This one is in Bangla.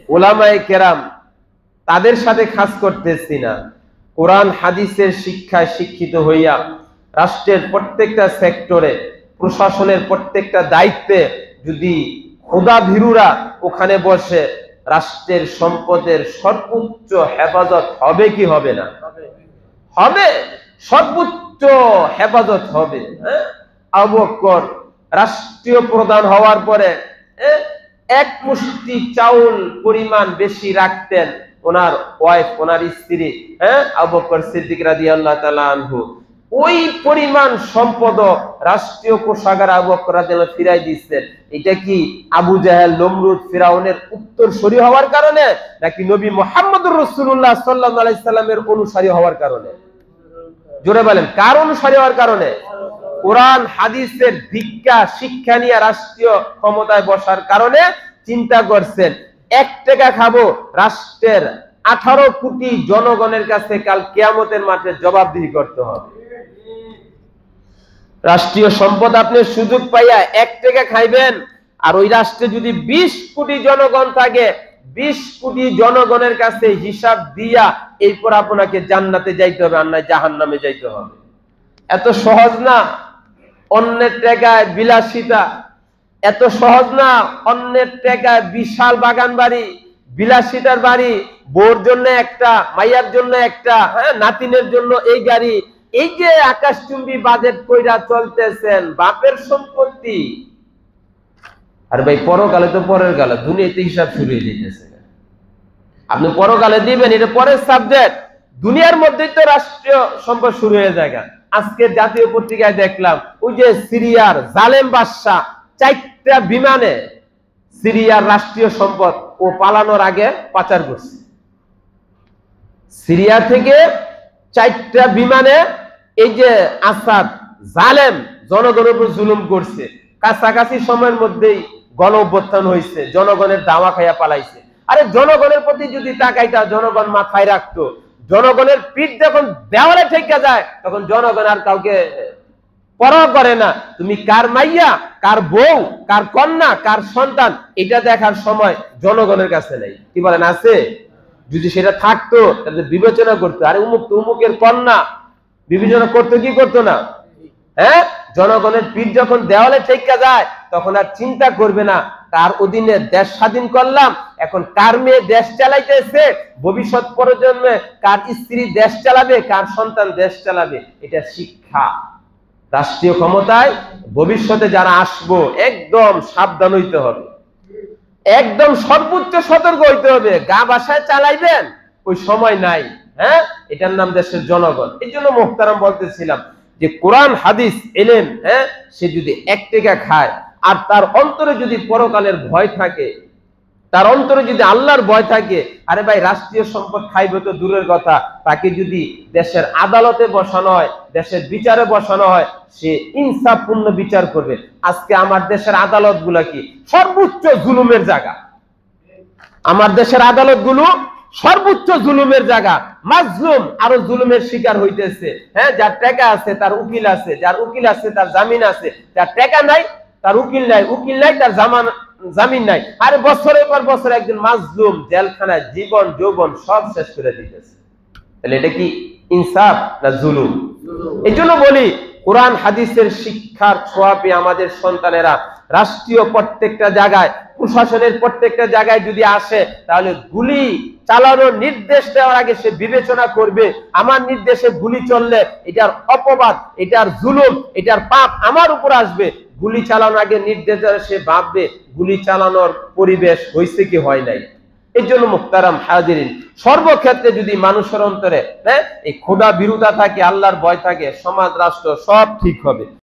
ওলামায়ে কেরাম তাদের সাথে কাজ করতেছি না, কোরআন হাদিসের শিক্ষায় শিক্ষিত হইয়া রাষ্ট্রের প্রত্যেকটা সেক্টরে, প্রশাসনের প্রত্যেকটা দায়িত্বে যদি খোদা ভীরুরা ওখানে বসে, রাষ্ট্রের সম্পদের সর্বোচ্চ হেফাজত হবে কি হবে না? হবে, সর্বোচ্চ হেফাজত হবে। আবু বকর রাষ্ট্রীয় প্রধান হওয়ার পরে এক মুষ্টি চাউল পরিমাণ বেশি রাখতেন ওনার ওয়াইফ, ওনার স্ত্রী, আবু বকর সিদ্দিক রাদিয়াল্লাহু তাআলা আনহু। ওই পরিমাণ সম্পদ রাষ্ট্রীয় কোষাগার আবু বকর রাদিয়াল্লাহু ফিরাই দিচ্ছেন। এটা কি আবু জাহেল, নমরুদ, ফিরাউনের উত্তরসূরি হওয়ার কারণে, নাকি নবী মুহাম্মদুর রাসূলুল্লাহ সাল্লাল্লাহু আলাইহি সাল্লামের অনুসারী হওয়ার কারণে? জোরে বলেন, কার অনুসারী হওয়ার কারণে? কোরআন হাদিসের ভিক্ষা শিক্ষা নিয়ে রাষ্ট্রীয় ক্ষমতায় বসার কারণে চিন্তা করছেন 1 টাকা খাবো, রাষ্ট্রের 18 কোটি জনগণের কাছে কাল কিয়ামতের মাঠে জবাবদিহি করতে হবে। রাষ্ট্রীয় সম্পদ আপনি সুযোগ পাইয়া 1 টাকা খাইবেন, আর ওই রাষ্ট্রে যদি 20 কোটি জনগণ থাকে, 20 কোটি জনগণের কাছে হিসাব দিয়া এরপর আপনাকে জান্নাতে যাইতে হবে, আর না জাহান্নামে যাইতে হবে। এত সহজ না অন্যের টাকায় বিলাসিতা, এত সহজ না অন্যের টাকায় বিশাল বাগান বাড়ি, বিলাসিতার বাড়ি, বউর জন্য একটা, মাইয়ার জন্য একটা, নাতিনের জন্য এই গাড়ি। এই যে আকাশচুম্বী বাজেট কইরা চলতেছেন, বাপের সম্পত্তি। আর ভাই পরকালে তো পরের কালে, দুনিয়াতে হিসাব শুরু হয়ে যেতেছে। আপনি পরকালে দিবেন, এটা পরের সাবজেক্ট। দুনিয়ার মধ্যেই তো রাষ্ট্রীয় সম্পদ শুরু হয়ে যায়। আজকে জাতীয় পত্রিকায় দেখলাম ওই যে সিরিয়ার জালেম বাদশা 4টা বিমানে সিরিয়ার রাষ্ট্রীয় সম্পদ ও পালানোর আগে পাচার করছে। সিরিয়া থেকে 4টা বিমানে এই যে আসাদ জালেম জনগণের উপর জুলুম করছে, কাছাকাছি সময়ের মধ্যেই গণ অভ্যুত্থান হয়েছে, জনগণের দাওয়া খাইয়া পালাইছে। আরে জনগণের প্রতি যদি তাকাইতা, জনগণ মাথায় রাখতো, জনগণের পিঠ যখন দেওয়ালে ঠেকা যায় তখন জনগণ আর কাউকে পরোয়া করে না। তুমি কার মাইয়া, কার বউ, কার কন্যা, কার সন্তান, এটা দেখার সময় জনগণের কাছে নেই। কি বলেন, আছে? যদি সেটা থাকতো তাহলে বিবেচনা করতো, আরে উমুক তো উমুকের কন্যা, বিবেচনা করতো কি করতো না? জনগণের পিঠ যখন দেওয়ালে ঠেকা যায় তখন আর চিন্তা করবে না কার অধীনে দেশ স্বাধীন করলাম, এখন কার মেয়ে দেশ চালাইতেছে, ভবিষ্যৎ প্রজন্মে কার স্ত্রী দেশ চালাবে, কার সন্তান দেশ চালাবে। এটা শিক্ষা। রাষ্ট্রীয় ক্ষমতায় ভবিষ্যতে যারা আসবো একদম সাবধান হইতে হবে, একদম সর্বোচ্চ সতর্ক হইতে হবে। গা বাসায় চালাইবেন ওই সময় নাই। এটার নাম দেশের জনগণ। এই জন্য মোহতারাম বলতেছিলাম যে কোরআন হাদিস এলেম, সে যদি 1 টাকা খায় আর তার অন্তরে যদি পরকালের ভয় থাকে, তার অন্তরে যদি আল্লাহর ভয় থাকে, আরে ভাই রাষ্ট্রীয় সম্পদ খাইবে তো দূরের কথা, তাকে যদি দেশের আদালতে বসানো হয়, দেশের বিচারে বসানো হয়, সে ইনসাফপূর্ণ বিচার করবে। আজকে আমার দেশের আদালত গুলা কি সর্বোচ্চ জুলুমের জায়গা। আমার দেশের আদালত গুলো সর্বোচ্চ জুলুমের জায়গা। মাজলুম আরো জুলুমের শিকার হইতেছে। যার টাকা আছে তার উকিল আছে, যার উকিল আছে তার জামিন আছে, যার টাকা নাই তার উকিল নাই, উকিল নাই তার জামিন নাই। আরে বছরের পর বছর একজন মাজলুম জেলখানায় জীবন যৌবন সব শেষ করে দিতেছে। তাহলে এটা কি ইনসাফ না জুলুম? এই জন্য বলি কোরআন হাদিসের শিক্ষার ছোঁয়া পেয়ে আমাদের সন্তানেরা রাষ্ট্রীয় প্রত্যেকটা জায়গায়, প্রশাসনের প্রত্যেকটা জায়গায় যদি আসে, তাহলে গুলি চালানোর নির্দেশ দেওয়ার আগে সে বিবেচনা করবে, আমার নির্দেশে গুলি চললে এটার অপবাদ, এটার জুলুম, এটার পাপ আমার উপর আসবে। গুলি চালানোর আগে নির্দেশ সে ভাববে গুলি চালানোর পরিবেশ হয়েছে কি হয় নাই। এই জন্য মুহতারাম হাজিরিন, সর্বক্ষেত্রে যদি মানুষের অন্তরে এই খোদা ভীরুতা থাকে, আল্লাহর ভয় থাকে, সমাজ রাষ্ট্র সব ঠিক হবে।